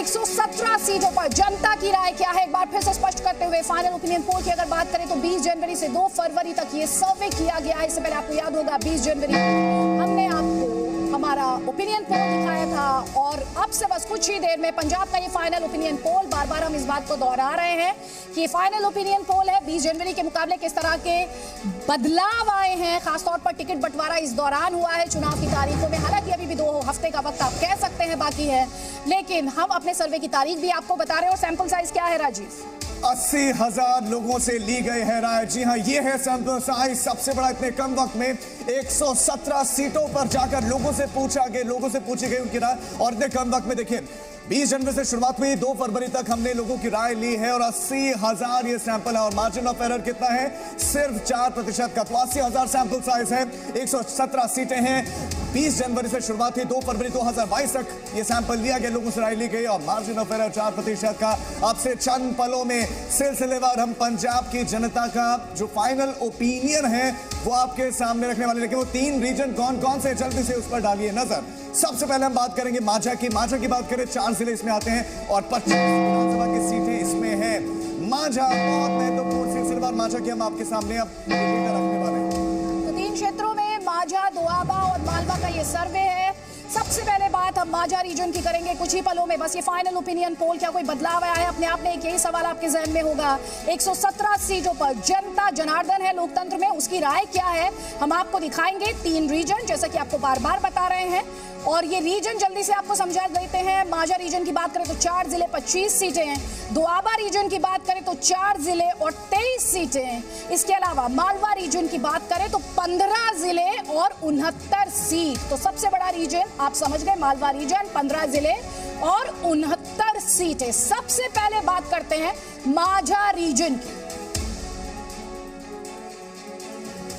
117 सीटों पर जनता की राय क्या है, एक बार फिर से स्पष्ट करते हुए फाइनल ओपिनियन पोल की अगर बात करें तो 20 जनवरी से 2 फरवरी तक ये सर्वे किया गया है। इससे पहले आपको याद होगा 20 जनवरी हमने आपको हमारा ओपिनियन पोल दिखाया था और अब से बस कुछ ही देर में पंजाब का ये फाइनल ओपिनियन पोल, बार बार हम इस बात को दोहरा रहे हैं कि फाइनल ओपिनियन पोल है। 20 जनवरी के मुकाबले किस तरह के बदलाव आए हैं, खासतौर पर टिकट बंटवारा इस दौरान हुआ है चुनाव की तारीखों में। हालांकि अभी भी 2 हफ्ते का वक्त आप कह सकते हैं बाकी है, लेकिन हम अपने सर्वे की तारीख भी आपको बता रहे हैं। और सैंपल साइज क्या है राजीव? 80,000 लोगों से ली गई है राय। जी हां, ये है सैंपल साइज, सबसे बड़ा इतने कम वक्त में। 117 सीटों पर जाकर लोगों से पूछी गई उनकी राय। और इतने कम वक्त में देखिए 20 जनवरी से शुरुआत हुई, 2 फरवरी तक हमने लोगों की राय ली है और 80,000 ये सैंपल है और मार्जिन ऑफ एरर कितना है? सिर्फ 4% का। तो 80,000 सैंपल साइज है, 117 सीटें हैं। 20 जनवरी से शुरुआत हुई, 2 फरवरी 2022 तक ये सैंपल लिया गया, लोगों से राय ली गई और मार्जिन ऑफ एरर 4% का। अब से चंद पलों में सिलसिलेवार हम पंजाब की जनता का जो फाइनल ओपिनियन है वो आपके सामने रखने वाले। लेकिन वो 3 रीजन कौन कौन से, जल्दी से उस पर डालिए नजर। सबसे पहले हम बात करेंगे माझा की बात करें, 4 जिले इसमें आते हैं और 25 विधानसभा की सीटें इसमें हैं। माझा बहुत महत्वपूर्ण सिलसिलेवार माझा की हम आपके सामने अब रखने वाले हैं। तो 3 क्षेत्रों में माझा, दोआबा और मालवा का ये सर्वे है। सबसे पहले बात हम माझा रीजन की करेंगे कुछ ही पलों में। बस ये फाइनल ओपिनियन पोल, क्या कोई बदलाव आया है? अपने आप में एक यही सवाल आपके जहन में होगा। 117 सीटों पर जनता जनार्दन है लोकतंत्र में, उसकी राय क्या है हम आपको दिखाएंगे। 3 रीजन जैसा कि आपको बार बार बता रहे हैं और ये रीजन जल्दी से आपको समझा देते हैं। माझा रीजन की बात करें तो 4 जिले 25 सीटें हैं। दोआबा रीजन की बात करें तो 4 जिले और 23 सीटें हैं। इसके अलावा मालवा रीजन की बात करें तो 15 जिले और 69 सीट। तो सबसे बड़ा रीजन आप समझ गए, मालवा रीजन, 15 जिले और 69 सीटें। सबसे पहले बात करते हैं माझा रीजन की।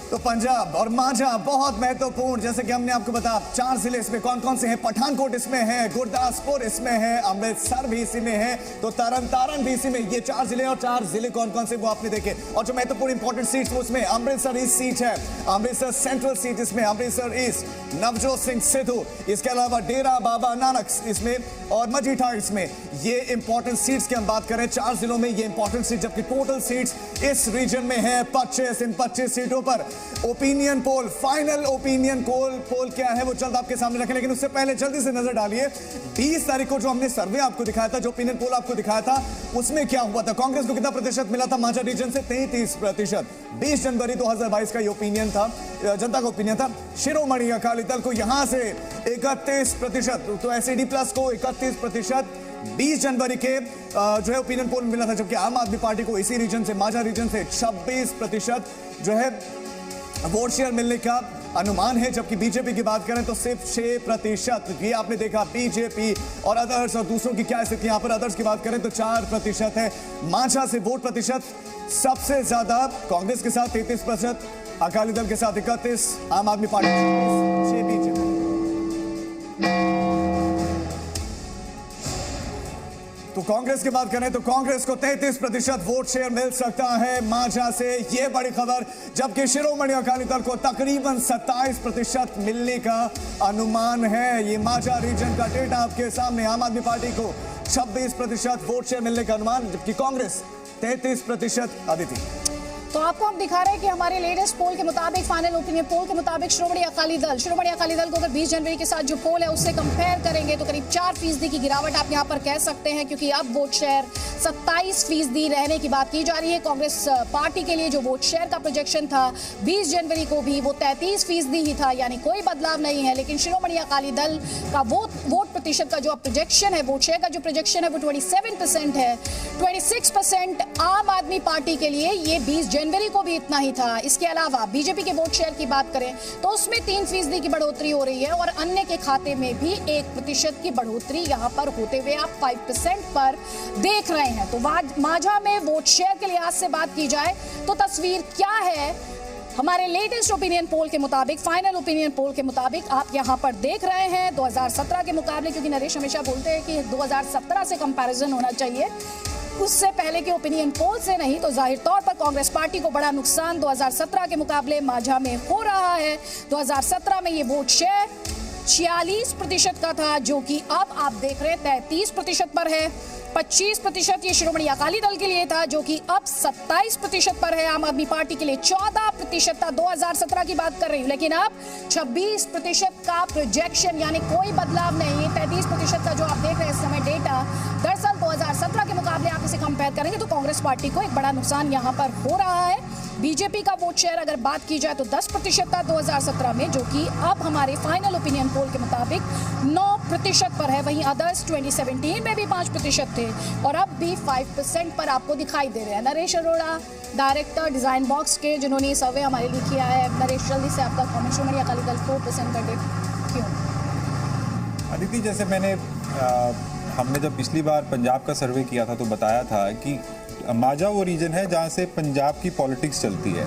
तो पंजाब और माझा बहुत महत्वपूर्ण, जैसे कि हमने आपको बताया 4 जिले इसमें कौन कौन से हैं? पठानकोट इसमें है, गुरदासपुर इसमें है, अमृतसर भी इसी में है, तो तरन तारण भी इसी में। ये 4 जिले और 4 जिले कौन कौन से वो आपने देखे। और जो महत्वपूर्ण इंपॉर्टेंट सीट्स वो उसमें अमृतसर ईस्ट सीट है, अमृतसर सेंट्रल सीट इसमें, अमृतसर ईस्ट नवजोत सिंह सिद्धू, इसके अलावा डेरा बाबा नानक इसमें और मजीठा इसमें। ये इंपॉर्टेंट सीट्स की हम बात करें 4 जिलों में, ये इंपॉर्टेंट सीट, जबकि टोटल सीट्स इस रीजन में है 25। इन 25 सीटों पर opinion poll, final opinion poll क्या है वो जल्द आपके सामने रखें। लेकिन उससे पहले जल्दी से नजर डालिए 20 तारीख को जो हमने सर्वे आपको दिखाया था, जो ओपिनियन पोल आपको दिखाया था, उसमें क्या हुआ था? कांग्रेस को कितना प्रतिशत मिला था माझा रीजन से? 33%। 20 जनवरी 2022 का ये ओपिनियन था, जनता का ओपिनियन था। शिरोमणि अकाली दल को यहां से 31%, तो एसईडी प्लस को 31% 20 जनवरी के जो है ओपिनियन पोल मिला था। जबकि आम आदमी पार्टी को इसी रीजन से, माझा रीजन से 26% जो है वोट शेयर मिलने का अनुमान है। जबकि बीजेपी की बात करें तो सिर्फ 6%। ये आपने देखा बीजेपी और अदर्स और दूसरों की क्या स्थिति। यहां पर अदर्स की बात करें तो 4% है। माझा से वोट प्रतिशत सबसे ज्यादा कांग्रेस के साथ 33%, अकाली दल के साथ 31%, आम आदमी पार्टी 6 बीजेपी। तो कांग्रेस की बात करें तो कांग्रेस को 33% वोट शेयर मिल सकता है माझा से, ये बड़ी खबर। जबकि शिरोमणि अकाली दल को तकरीबन 27% मिलने का अनुमान है। ये माझा रीजन का डेटा आपके सामने। आम आदमी पार्टी को 26% वोट शेयर मिलने का अनुमान, जबकि कांग्रेस 33%। अदिति, तो आपको हम दिखा रहे हैं कि हमारे लेटेस्ट पोल के मुताबिक, फाइनल ओपिनियन पोल के मुताबिक शिरोमणि अकाली दल को अगर 20 जनवरी के साथ जो पोल है उससे कंपेयर करेंगे तो करीब 4% की गिरावट आप यहां पर कह सकते हैं, क्योंकि अब वोट शेयर 27% रहने की बात की जा रही है। कांग्रेस पार्टी के लिए जो वोट शेयर का प्रोजेक्शन था 20 जनवरी को भी वो 33% ही था, यानी कोई बदलाव नहीं है। लेकिन शिरोमणि अकाली दल का वोट प्रतिशत का जो प्रोजेक्शन है, वोट शेयर का जो प्रोजेक्शन है वो 27% है। 26% आम आदमी पार्टी के लिए ये 20 जनवरी को भी इतना ही था। इसके अलावा बीजेपी के वोट शेयर की बात करें तो उसमें 3% की बढ़ोतरी हो रही है और अन्य के खाते में भी 1% की बढ़ोतरी यहां पर होते हुए आप 5% पर देख रहे हैं। तो माझा में वोट शेयर के लिहाज से बात की जाए तो तस्वीर क्या है हमारे लेटेस्ट ओपिनियन पोल के मुताबिक, फाइनल ओपिनियन पोल के मुताबिक आप यहां पर देख रहे हैं 2017 के मुकाबले, क्योंकि नरेश हमेशा बोलते हैं कि 2017 से कंपैरिजन होना चाहिए, उससे पहले के ओपिनियन पोल से नहीं। तो जाहिर तौर पर कांग्रेस पार्टी को बड़ा नुकसान 2017 के मुकाबले माझा में हो रहा है। 2017 में ये वोट शेयर 46% का था, जो कि अब आप देख रहे हैं 33% पर है। 25% ये श्रोमणी अकाली दल के लिए था, जो कि अब 27% पर है। आम आदमी पार्टी के लिए 14% था, 2017 की बात कर रही हूँ, लेकिन अब 26% का प्रोजेक्शन, यानी कोई बदलाव नहीं। 33% का जो आप देख रहे हैं इस समय डेटा, दरअसल 2017 के मुकाबले आप इसे कंपेयर करेंगे तो कांग्रेस पार्टी को एक बड़ा नुकसान यहाँ पर हो रहा है। बीजेपी का वोट शेयर अगर बात की जाए तो 10% था 2017 में, जो कि अब हमारे फाइनल ओपिनियन पोल के मुताबिक 9% पर है। वहीं अदर्स 2017 में भी 5% थे और अब भी 5% पर आपको दिखाई दे रहे हैं। Naresh Arora, director design box के, जिन्होंने ये सर्वे हमारे लिए किया है। नरेश, जल्दी से आपका कमेंट, श्रोमणी अकाली दल 4% का डिप क्यों? अदिति, जैसे हमने जब पिछली बार पंजाब का सर्वे किया था तो बताया था कि माझा वो रीजन है जहाँ से पंजाब की पॉलिटिक्स चलती है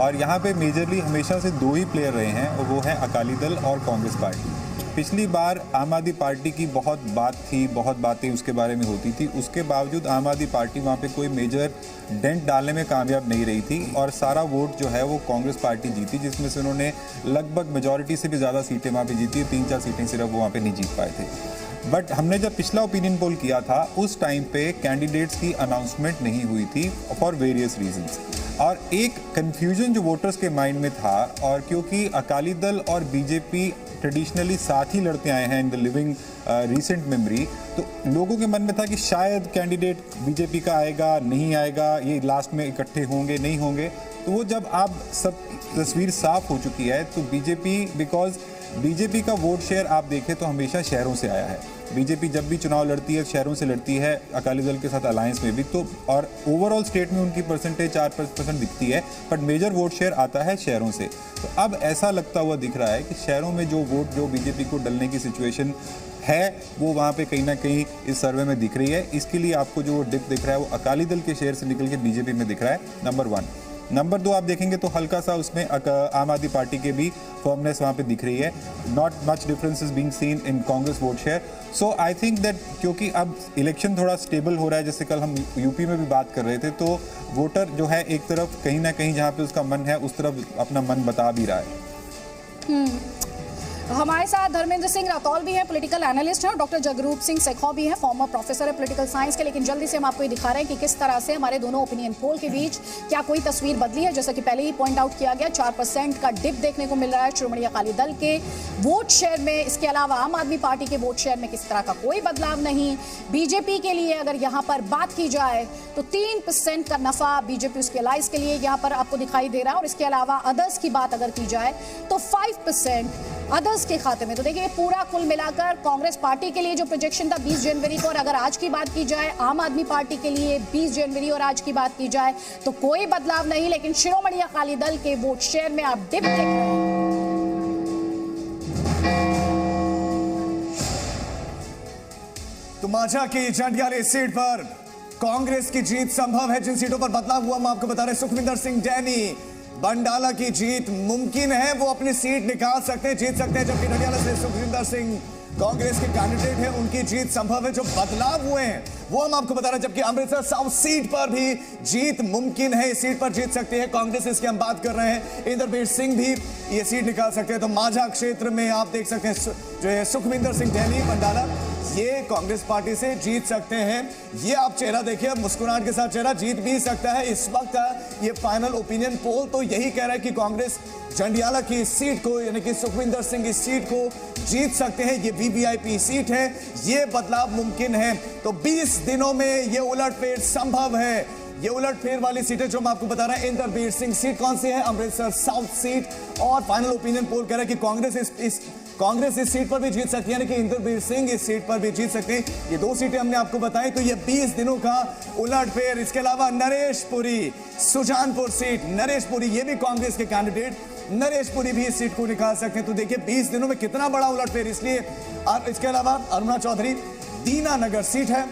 और यहाँ पे मेजरली हमेशा से दो ही प्लेयर रहे हैं और वो हैं अकाली दल और कांग्रेस पार्टी। पिछली बार आम आदमी पार्टी की बहुत बात थी, बहुत बातें उसके बारे में होती थी, उसके बावजूद आम आदमी पार्टी वहाँ पे कोई मेजर डेंट डालने में कामयाब नहीं रही थी और सारा वोट जो है वो कांग्रेस पार्टी जीती, जिसमें से उन्होंने लगभग मेजॉरिटी से भी ज़्यादा सीटें वहाँ पर जीती, 3-4 सीटें सिर्फ वो वहाँ पर नहीं जीत पाए थे। बट हमने जब पिछला ओपिनियन पोल किया था उस टाइम पे कैंडिडेट्स की अनाउंसमेंट नहीं हुई थी फॉर वेरियस रीजंस और एक कंफ्यूजन जो वोटर्स के माइंड में था, और क्योंकि अकाली दल और बीजेपी ट्रेडिशनली साथ ही लड़ते आए हैं in the living recent memory, तो लोगों के मन में था कि शायद कैंडिडेट बीजेपी का आएगा, नहीं आएगा, ये लास्ट में इकट्ठे होंगे, नहीं होंगे। तो वो जब आप सब तस्वीर साफ हो चुकी है तो बीजेपी का वोट शेयर आप देखें तो हमेशा शहरों से आया है। बीजेपी जब भी चुनाव लड़ती है शहरों से लड़ती है, अकाली दल के साथ अलायंस में भी, तो और ओवरऑल स्टेट में उनकी परसेंटेज 4% दिखती है, बट मेजर वोट शेयर आता है शहरों से। तो अब ऐसा लगता हुआ दिख रहा है कि शहरों में जो वोट जो बीजेपी को डलने की सिचुएशन है वो वहाँ पे कहीं ना कहीं इस सर्वे में दिख रही है। इसके लिए आपको जो डिप दिख रहा है वो अकाली दल के शेयर से निकल के बीजेपी में दिख रहा है, नंबर 1। नंबर 2 आप देखेंगे तो हल्का सा उसमें आम आदमी पार्टी के भी फर्मनेस वहाँ पे दिख रही है। Not much difference is being seen in Congress vote share. So I think that क्योंकि अब इलेक्शन थोड़ा स्टेबल हो रहा है, जैसे कल हम यूपी में भी बात कर रहे थे, तो वोटर जो है एक तरफ कहीं ना कहीं जहाँ पे उसका मन है उस तरफ अपना मन बता भी रहा है। हमारे साथ धर्मेंद्र सिंह राठौर भी हैं, पॉलिटिकल एनालिस्ट हैं, और डॉक्टर जगरूप सिंह सेखौ भी हैं, फॉर्मर प्रोफेसर है पॉलिटिकल साइंस के। लेकिन जल्दी से हम आपको ये दिखा रहे हैं कि किस तरह से हमारे दोनों ओपिनियन पोल के बीच क्या कोई तस्वीर बदली है। जैसा कि पहले ही पॉइंट आउट किया गया, 4% का डिप देखने को मिल रहा है श्रोमणी अकाली दल के वोट शेयर में। इसके अलावा आम आदमी पार्टी के वोट शेयर में किसी तरह का कोई बदलाव नहीं। बीजेपी के लिए अगर यहाँ पर बात की जाए तो 3% का नफा बीजेपी उसके अलायंस के लिए यहाँ पर आपको दिखाई दे रहा है। और इसके अलावा अदर्स की बात अगर की जाए तो 5% अदर्स के खाते में। तो देखिए पूरा कुल मिलाकर कांग्रेस पार्टी के लिए जो प्रोजेक्शन था 20 जनवरी को, और अगर आज की बात की जाए आम आदमी पार्टी के लिए 20 जनवरी और आज की बात की जाए तो कोई बदलाव नहीं। लेकिन श्रोमणी अकाली दल के वोट शेयर में आप डिप देख रहे हैं। तो माझा की जंडियाली सीट पर कांग्रेस की जीत संभव है। जिन सीटों पर बदलाव हुआ हम आपको बता रहे हैं। सुखविंदर सिंह डैनी, बंडाला की जीत मुमकिन है, वो अपनी सीट निकाल सकते हैं, जीत सकते हैं। जबकि नडियाला से सुखविंदर सिंह कांग्रेस के कैंडिडेट हैं, उनकी जीत संभव है। जो बदलाव हुए हैं वो हम आपको बता रहे हैं। जबकि अमृतसर साउथ सीट पर भी जीत मुमकिन है, इस सीट पर जीत सकती है कांग्रेस, इसकी हम बात कर रहे हैं। इंद्रवीर सिंह भी ये सीट निकाल सकते हैं। तो माझा क्षेत्र में आप देख सकते हैं जो है सुखविंदर सिंह डैनी, बंडाला, ये कांग्रेस पार्टी से जीत सकते हैं। ये आप चेहरा देखिए, मुस्कुराहट के साथ चेहरा, जीत भी सकता है। इस वक्त ये फाइनल ओपिनियन पोल तो यही कह रहा है कि कांग्रेस जंडियाला की सीट को, यानी कि सुखविंदर सिंह की सीट को जीत सकते हैं। ये वीवीआईपी सीट है, ये बदलाव मुमकिन है। तो 20 दिनों में ये उलटफेर संभव है। ये उलटफेर वाली सीटें जो हम आपको बता रहे हैं, इंद्रवीर सिंह सीट कौन सी है, अमृतसर साउथ सीट। और फाइनल ओपिनियन पोल कह रहा है कि कांग्रेस इस सीट पर भी जीत सकती है, यानी कि इंद्रवीर सिंह इस सीट पर भी जीत सकते हैं। ये 2 सीटें हमने आपको बताई। तो ये 20 दिनों का उलटफेर। इसके अलावा नरेश पुरी, सुजानपुर सीट, नरेश पुरी ये भी कांग्रेस के कैंडिडेट, नरेश पुरी भी इस सीट को निकाल सकते हैं। तो देखिए 20 दिनों में कितना बड़ा उलटफेर। इसलिए इसके अलावा अरुणा चौधरी, दीनानगर सीट है,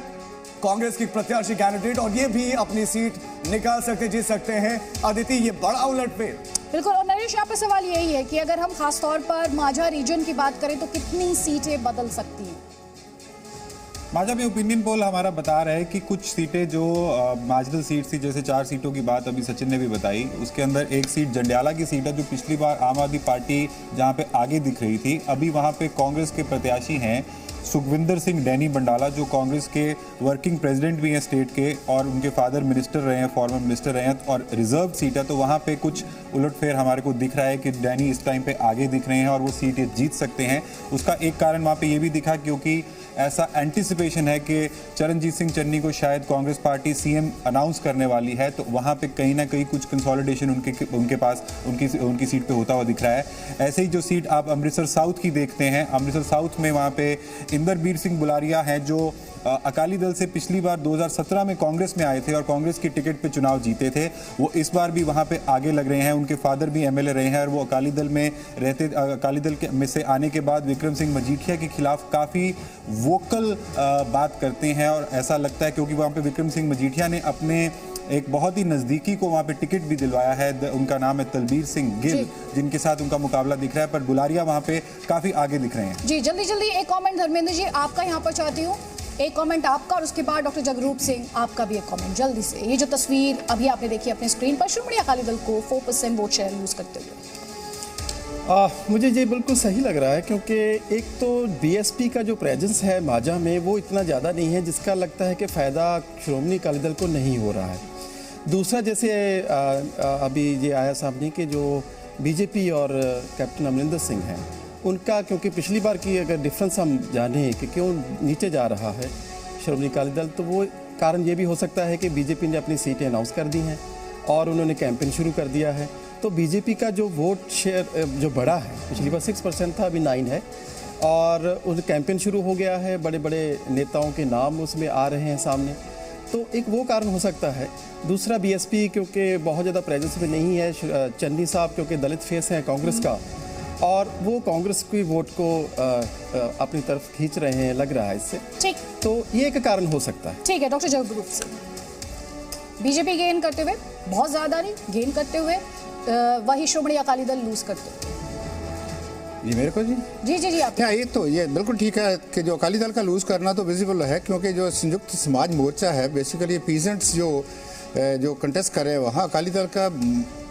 कांग्रेस की प्रत्याशी कैंडिडेट, और ये भी अपनी सीट निकाल सकते, जीत सकते हैं। अदिति, ये बड़ा उलटफेर। बिल्कुल। और नरेश, यहाँ पे सवाल यही है कि अगर हम खासतौर पर माझा रीजन की बात करें तो कितनी सीटें बदल सकती हैं? माजा में ओपिनियन पोल हमारा बता रहा है कि कुछ सीटें जो मार्जिनल सीट थी, जैसे 4 सीटों की बात अभी सचिन ने भी बताई, उसके अंदर एक सीट जंडियाला की सीट है जो पिछली बार आम आदमी पार्टी जहां पे आगे दिख रही थी, अभी वहां पे कांग्रेस के प्रत्याशी हैं सुखविंदर सिंह डैनी बंडाला, जो कांग्रेस के वर्किंग प्रेसिडेंट भी हैं स्टेट के, और उनके फादर मिनिस्टर रहे हैं, फॉर्मर मिनिस्टर रहे हैं, और रिजर्व सीट है। तो वहाँ पे कुछ उलटफेर हमारे को दिख रहा है कि डैनी इस टाइम पे आगे दिख रहे हैं और वो सीट जीत सकते हैं। उसका एक कारण वहाँ पे ये भी दिखा क्योंकि ऐसा एंटिसिपेशन है कि चरणजीत सिंह चन्नी को शायद कांग्रेस पार्टी सीएम अनाउंस करने वाली है, तो वहाँ पे कहीं ना कहीं कुछ कंसोलिडेशन उनके पास उनकी सीट पे होता हुआ दिख रहा है। ऐसे ही जो सीट आप अमृतसर साउथ की देखते हैं, अमृतसर साउथ में वहाँ पे इंदरबीर सिंह बुलारिया हैं जो अकाली दल से पिछली बार 2017 में कांग्रेस में आए थे और कांग्रेस की टिकट पे चुनाव जीते थे। वो इस बार भी वहाँ पे आगे लग रहे हैं। उनके फादर भी एमएलए रहे हैं और वो अकाली दल में रहते, अकाली दल में से आने के बाद विक्रम सिंह मजीठिया के खिलाफ काफ़ी वोकल बात करते हैं, और ऐसा लगता है क्योंकि वहाँ पे विक्रम सिंह मजीठिया ने अपने एक बहुत ही नज़दीकी को वहाँ पे टिकट भी दिलवाया है, उनका नाम है तलबीर सिंह गिल, जिनके साथ उनका मुकाबला दिख रहा है, पर बुलारिया वहाँ पे काफ़ी आगे दिख रहे हैं। जी जल्दी जल्दी एक कमेंट धर्मेंद्र जी आपका यहाँ पर चाहती हूँ, एक कमेंट आपका और उसके बाद डॉक्टर जगरूप सिंह आपका भी एक कमेंट जल्दी से। ये जो तस्वीर अभी आपने देखी अपने स्क्रीन पर, श्रोमणी अकाली दल को 4% वोट शेयर यूज करते हुए, मुझे ये बिल्कुल सही लग रहा है क्योंकि एक तो बीएसपी का जो प्रेजेंस है माजा में वो इतना ज़्यादा नहीं है जिसका लगता है कि फ़ायदा श्रोमणी अकाली दल को नहीं हो रहा है। दूसरा जैसे अभी ये आया सामने कि जो बीजेपी और कैप्टन अमरिंदर सिंह हैं उनका, क्योंकि पिछली बार की अगर डिफरेंस हम जानें कि क्यों नीचे जा रहा है श्रोमणी अकाली दल, तो वो कारण ये भी हो सकता है कि बीजेपी ने अपनी सीटें अनाउंस कर दी हैं और उन्होंने कैंपेन शुरू कर दिया है। तो बीजेपी का जो वोट शेयर जो बढ़ा है, पिछली बार 6% था, अभी 9 है, और उन कैंपेन शुरू हो गया है, बड़े बड़े नेताओं के नाम उसमें आ रहे हैं सामने, तो एक वो कारण हो सकता है। दूसरा बीएसपी क्योंकि बहुत ज़्यादा प्रेजेंस में नहीं है, चन्नी साहब क्योंकि दलित फेस हैं कांग्रेस का, और वो कांग्रेस की वोट को अपनी तरफ खींच रहे हैं, लग रहा है इससे। ठीक, तो ये एक कारण हो सकता है। ठीक है doctor Jagroop Singh, BJP gain करते हुए, बहुत ज्यादा नहीं गेन करते हुए, वही श्रोमणी अकाली दल लूज करते हुए। जी मेरे को जी आप क्या, ये बिल्कुल ठीक है कि जो अकाली दल का लूज करना तो विजिबल है, क्योंकि जो संयुक्त समाज मोर्चा है बेसिकली पीजेंट्स जो कंटेस्ट कर रहे हैं वहाँ अकाली दल का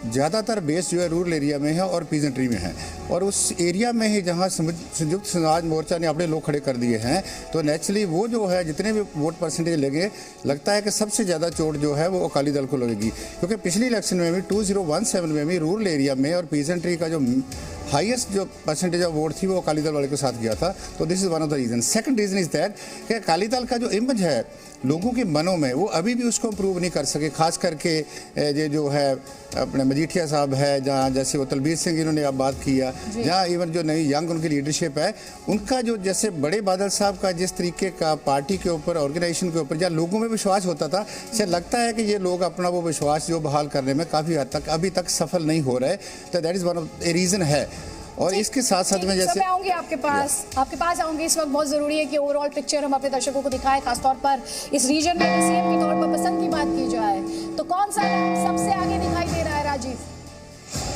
ज़्यादातर बेस जो है रूरल एरिया में है और पीजेंट्री में है, और उस एरिया में ही जहाँ संयुक्त समाज मोर्चा ने अपने लोग खड़े कर दिए हैं, तो नेचुरली वो जो है जितने भी वोट परसेंटेज लगे, लगता है कि सबसे ज़्यादा चोट जो है वो अकाली दल को लगेगी, क्योंकि पिछली इलेक्शन में भी 2017 में भी रूरल एरिया में और पीजेंट्री का जो हाईएस्ट जो परसेंटेज ऑफ वोट थी वो अकाली दल वाले के साथ गया था। तो this is one of the reason. Second reason is that कि अकाली दल का जो इमेज है लोगों के मनों में, वो अभी भी उसको इम्प्रूव नहीं कर सके, खास करके ये जो है अपने मजीठिया साहब है, जहाँ जैसे वो तलबीर सिंह इन्होंने आप बात किया, जहाँ इवन जो नई यंग उनकी लीडरशिप है, उनका जो जैसे बड़े बादल साहब का जिस तरीके का पार्टी के ऊपर, ऑर्गेनाइजेशन के ऊपर, जहाँ लोगों में विश्वास होता था, से लगता है कि ये लोग अपना वो विश्वास जो बहाल करने में काफ़ी हद तक अभी तक सफल नहीं हो रहे। तो that is one of a reason है। और इसके साथ साथ में जैसे आऊंगी आपके पास आऊंगी, इस वक्त बहुत जरूरी है कि ओवरऑल पिक्चर हम अपने दर्शकों को दिखाएं, खासतौर पर इस रीजन में सीएम के तौर पर पसंद की बात की जाए तो कौन सा सबसे आगे दिखाई दे रहा है राजीव?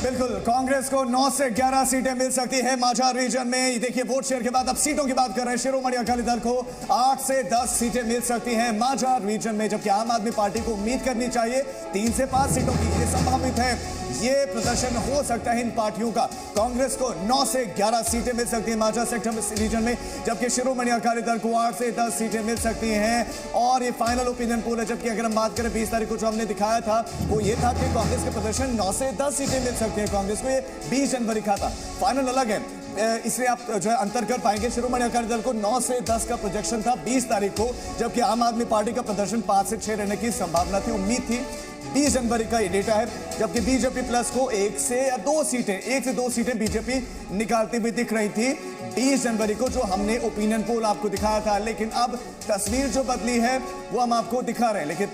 बिल्कुल, कांग्रेस को 9 से 11 सीटें मिल सकती है माझा रीजन में। देखिए वोट शेयर के बाद अब सीटों की बात कर रहे हैं, शिरोमणि अकाली दल को 8 से 10 सीटें मिल सकती हैं माझा रीजन में, जबकि आम आदमी पार्टी को उम्मीद करनी चाहिए 3 से 5 सीटों की। ये संभावित है, ये प्रदर्शन हो सकता है इन पार्टियों का। कांग्रेस को 9 से 11 सीटें मिल सकती है माझा सेक्टर रीजन में, जबकि शिरोमणि अकाली दल को 8 से 10 सीटें मिल सकती हैं। और ये फाइनल ओपिनियन पोल है, जबकि अगर हम बात करें 20 तारीख को जो हमने दिखाया था वो ये था कि कांग्रेस के प्रदर्शन 9 से 10 सीटें मिल सकती है कांग्रेस को। ये 20 जनवरी का था, फाइनल अलग है, इसलिए आप जो है अंतर कर पाएंगे। शिरोमणि अकाली दल को 9 से 10 का प्रोजेक्शन था 20 तारीख को, जबकि आम आदमी पार्टी का प्रदर्शन 5 से 6 रहने की संभावना थी, उम्मीद थी। 20 जनवरी का ये डेटा है, जबकि बीजेपी प्लस को 1 से 2 सीटें बीजेपी निकालती हुई दिख रही थी 20 जनवरी को, जो हमने ओपिनियन पोल आपको दिखाया था। लेकिन अब तस्वीर जो बदली है वो हम आपको दिखा रहे हैं, लेकिन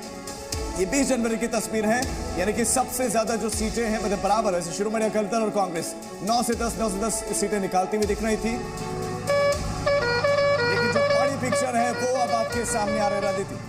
ये 20 जनवरी की तस्वीर है, यानी कि सबसे ज्यादा जो सीटें हैं मतलब बराबर है, शिरोमणि अकाली दल और कांग्रेस 9 से 10 सीटें निकालती हुई दिख रही थी। लेकिन जो बड़ी पिक्चर है वो अब आपके सामने आ रही है।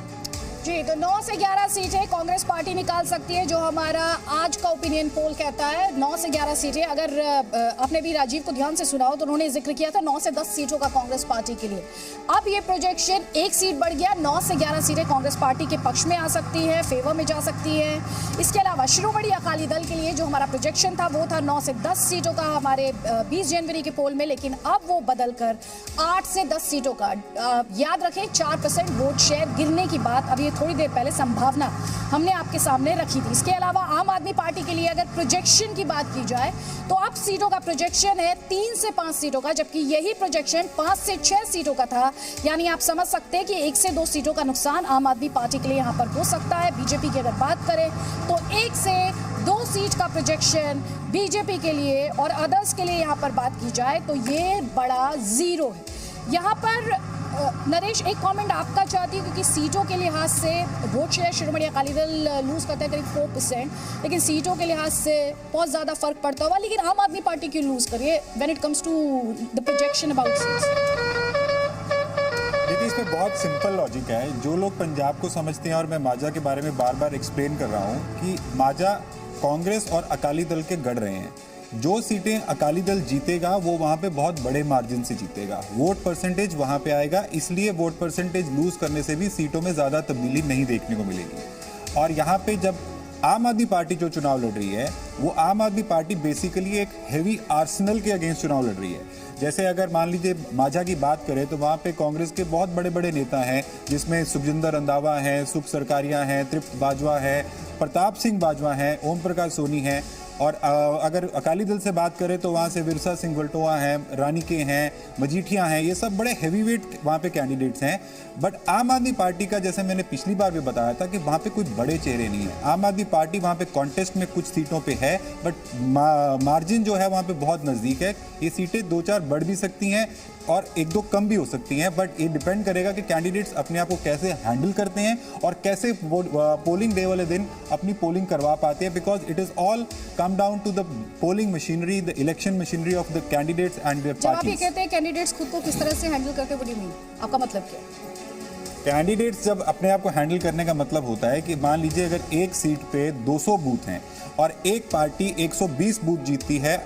जी, तो 9 से 11 सीटें कांग्रेस पार्टी निकाल सकती है, जो हमारा आज का ओपिनियन पोल कहता है। 9 से 11 सीटें, अगर आपने भी राजीव को ध्यान से सुना हो तो उन्होंने जिक्र किया था 9 से 10 सीटों का कांग्रेस पार्टी के लिए। अब ये प्रोजेक्शन 1 सीट बढ़ गया, 9 से 11 सीटें कांग्रेस पार्टी के पक्ष में आ सकती है, फेवर में जा सकती है। इसके अलावा शिरोमणि अकाली दल के लिए जो हमारा प्रोजेक्शन था वो था 9 से 10 सीटों का हमारे 20 जनवरी के पोल में, लेकिन अब वो बदलकर 8 से 10 सीटों का। याद रखें 4% वोट शेयर गिरने की बात अभी थोड़ी देर पहले संभावना हमने आपके सामने रखी थी। इसके अलावा आम आदमी पार्टी के लिए अगर प्रोजेक्शन की बात की जाए तो अब सीटों का प्रोजेक्शन है 3 से 5 सीटों का, जबकि यही प्रोजेक्शन 5 से 6 सीटों का था। यानी आप समझ सकते हैं कि 1 से 2 सीटों का नुकसान आम आदमी पार्टी के लिए यहाँ पर हो सकता है। बीजेपी की अगर बात करें तो 1 से 2 सीट का प्रोजेक्शन बीजेपी के लिए, और अदर्स के लिए यहाँ पर बात की जाए तो ये बड़ा जीरो है। यहाँ पर नरेश एक कमेंट आपका चाहती हूँ, क्योंकि सीटों के लिहाज से vote share Shiromani Akali Dal loose करता है करीब 4%, लेकिन सीटों के लिहाज से बहुत ज़्यादा फर्क पड़ता हुआ, लेकिन आम आदमी पार्टी क्यों लूज करिए when it comes to the projection about seats? देखिए, इसमें बहुत सिंपल लॉजिक है। जो लोग पंजाब को समझते हैं, और मैं माजा के बारे में बार बार एक्सप्लेन कर रहा हूँ कि माजा कांग्रेस और अकाली दल के गढ़ रहे हैं। जो सीटें अकाली दल जीतेगा वो वहाँ पे बहुत बड़े मार्जिन से जीतेगा, वोट परसेंटेज वहाँ पे आएगा, इसलिए वोट परसेंटेज लूज करने से भी सीटों में ज़्यादा तब्दीली नहीं देखने को मिलेगी। और यहाँ पे जब आम आदमी पार्टी जो चुनाव लड़ रही है, वो आम आदमी पार्टी बेसिकली एक हैवी आर्सेनल के अगेंस्ट चुनाव लड़ रही है। जैसे अगर मान लीजिए माझा की बात करें तो वहाँ पे कांग्रेस के बहुत बड़े बड़े नेता हैं, जिसमें सुखजिंदर रंधावा हैं, सुख सरकारिया हैं, तृप्त बाजवा है, प्रताप सिंह बाजवा हैं, ओम प्रकाश सोनी हैं। और अगर अकाली दल से बात करें तो वहाँ से विरसा सिंह वल्टोआ हैं, रानी के हैं, मजीठिया हैं, ये सब बड़े हैवी वेट वहाँ पे कैंडिडेट्स हैं। बट आम आदमी पार्टी का, जैसे मैंने पिछली बार भी बताया था, कि वहाँ पे कुछ बड़े चेहरे नहीं है। आम आदमी पार्टी वहाँ पे कॉन्टेस्ट में कुछ सीटों पे है, बट मार्जिन जो है वहाँ पे बहुत नज़दीक है। ये सीटें 2-4 बढ़ भी सकती हैं और 1-2 कम भी हो सकती हैं, बट ये डिपेंड करेगा कि कैंडिडेट्स अपने आप को कैसे हैंडल करते हैं और कैसे पोलिंग डे वाले दिन अपनी पोलिंग करवा पाते हैं, because it is all come down to the polling machinery, the election machinery of the candidates and there जब आप ये पार्टीज। कहते हैं कैंडिडेट्स खुद को किस तरह से हैंडल करते हैं, व्हाट डू यू मीन? आपका मतलब क्या है? कैंडिडेट्स जब अपने आप को हैंडल करने का मतलब होता है कि मान लीजिए अगर एक सीट पे 200 बूथ हैं और एक पार्टी 120 बूथ जीतती है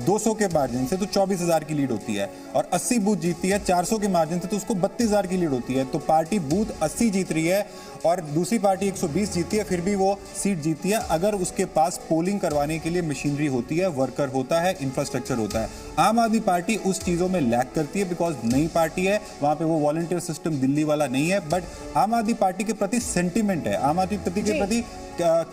200 के मार्जिन से, तो 24,000 की लीड होती है, और 80 बूथ जीतती है 400 के मार्जिन से, तो उसको 32,000 की लीड होती है। तो पार्टी बूथ 80 जीत रही है और दूसरी पार्टी 120 जीतती है, फिर भी वो सीट जीतती है अगर उसके पास पोलिंग करवाने के लिए मशीनरी होती है, वर्कर होता है, इंफ्रास्ट्रक्चर होता है। आम आदमी पार्टी उस चीज़ों में लैक करती है, बिकॉज नई पार्टी है, वहाँ पे वो वॉलंटियर सिस्टम दिल्ली वाला नहीं है। बट आम आदमी पार्टी के प्रति सेंटिमेंट है, आम आदमी पार्टी के प्रति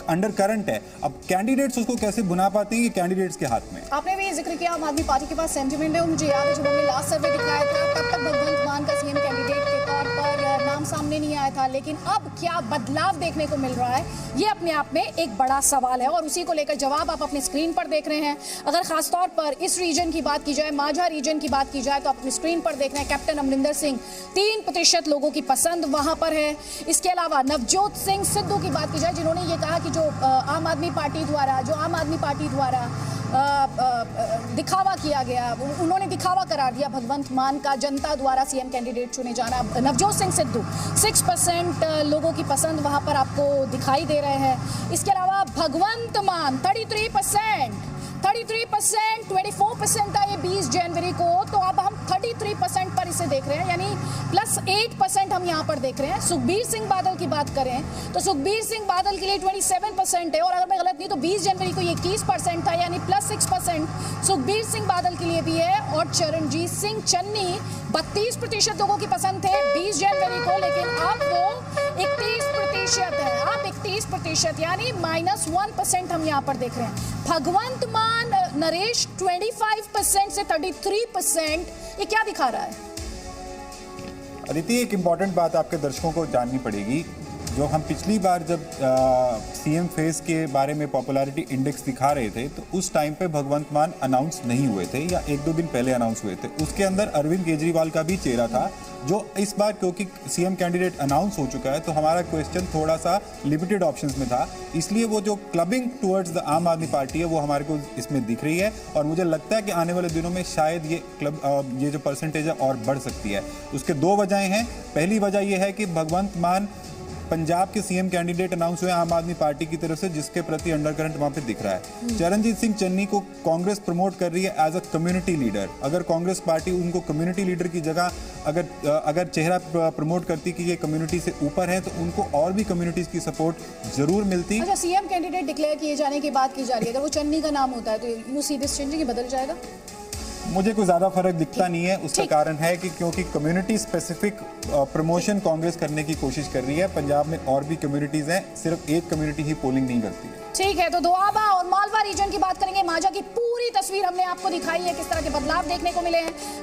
अंडर करंट है। अब कैंडिडेट्स उसको कैसे बुना पाते हैं, ये कैंडिडेट्स के हाथ में। आपने भी जिक्र किया आम आदमी पार्टी के पास सेंटिमेंट है, और मुझे याद है जब हमने लास्ट सर्वे दिखाया था तब तक भगवंत मान का सीएम कैंडिडेट के तौर पर नाम सामने नहीं आया था, लेकिन अब क्या बदलाव देखने को मिल रहा है, ये अपने आप में एक बड़ा सवाल है, और उसी को लेकर जवाब आप अपने स्क्रीन पर देख रहे हैं। अगर खासतौर पर इस रीजन की बात की जाए, माझा रीजन की बात की जाए, तो अपनी स्क्रीन पर देख रहे हैं कैप्टन अमरिंदर सिंह, 3% लोगों की पसंद वहां पर है। इसके अलावा नवजोत सिंह सिद्धू की बात की जाए, जिन्होंने ये कहा कि जो आम आदमी पार्टी द्वारा दिखावा किया गया, उन्होंने दिखावा करार दिया भगवंत मान का जनता द्वारा सीएम कैंडिडेट चुने जाना। नवजोत सिंह सिद्धू 6% लोगों की पसंद वहां पर आपको दिखाई दे रहे हैं। इसके अलावा भगवंत मान 33%, 24% था ये 20 जनवरी को, तो अब हम 33% पर इसे देख रहे हैं, यानी +8% हम यहाँ पर देख रहे हैं। सुखबीर सिंह बादल की बात करें तो सुखबीर सिंह बादल के लिए 27% है, और अगर मैं गलत नहीं तो 20 जनवरी को ये 21% था, यानी +6% सुखबीर सिंह बादल के लिए भी है। और चरणजीत सिंह चन्नी 32% लोगों की पसंद थे 20 जनवरी को, लेकिन अब वो 31% है। आप 31% यानी -1% हम यहाँ पर देख रहे हैं। भगवंत मान नरेश 25% से 33%, ये क्या दिखा रहा है? अदिति, एक इम्पॉर्टेंट बात आपके दर्शकों को जाननी पड़ेगी। जो हम पिछली बार जब सीएम फेस के बारे में पॉपुलैरिटी इंडेक्स दिखा रहे थे, तो उस टाइम पे भगवंत मान अनाउंस नहीं हुए थे, या 1-2 दिन पहले अनाउंस हुए थे। उसके अंदर अरविंद केजरीवाल का भी चेहरा था, जो इस बार क्योंकि सीएम कैंडिडेट अनाउंस हो चुका है, तो हमारा क्वेश्चन थोड़ा सा लिमिटेड ऑप्शंस में था, इसलिए वो जो क्लबिंग टुवर्ड्स द आम आदमी पार्टी है वो हमारे को इसमें दिख रही है। और मुझे लगता है कि आने वाले दिनों में शायद ये जो परसेंटेज है और बढ़ सकती है। उसके 2 वजहें हैं। पहली वजह ये है कि भगवंत मान पंजाब के सीएम कैंडिडेट अनाउंस हुए आम आदमी पार्टी की तरफ से, जिसके प्रति अंडरकरंट वहां पे दिख रहा है। चरणजीत सिंह चन्नी को कांग्रेस प्रमोट कर रही है एज अ कम्युनिटी लीडर। अगर कांग्रेस पार्टी उनको कम्युनिटी लीडर की जगह अगर चेहरा प्रमोट करती कि ये कम्युनिटी से ऊपर है, तो उनको और भी कम्युनिटीज की सपोर्ट जरूर मिलती। अच्छा, सीएम कैंडिडेट डिक्लेयर किए जाने की बात की जा रही है, अगर वो चन्नी का नाम होता है तो यू सी दिस चेंजिंग, बदल जाएगा? मुझे कोई ज्यादा फर्क दिखता नहीं है। उसका कारण है कि क्योंकि कम्युनिटी स्पेसिफिक प्रमोशन कांग्रेस करने की कोशिश कर रही है। पंजाब में और भी कम्युनिटीज हैं, सिर्फ एक कम्युनिटी ही पोलिंग नहीं करती है। ठीक है, तो दोआबा और मालवा रीजन की बात करेंगे। माझा की पूरी तस्वीर हमने आपको दिखाई है, किस तरह के बदलाव देखने को मिले हैं।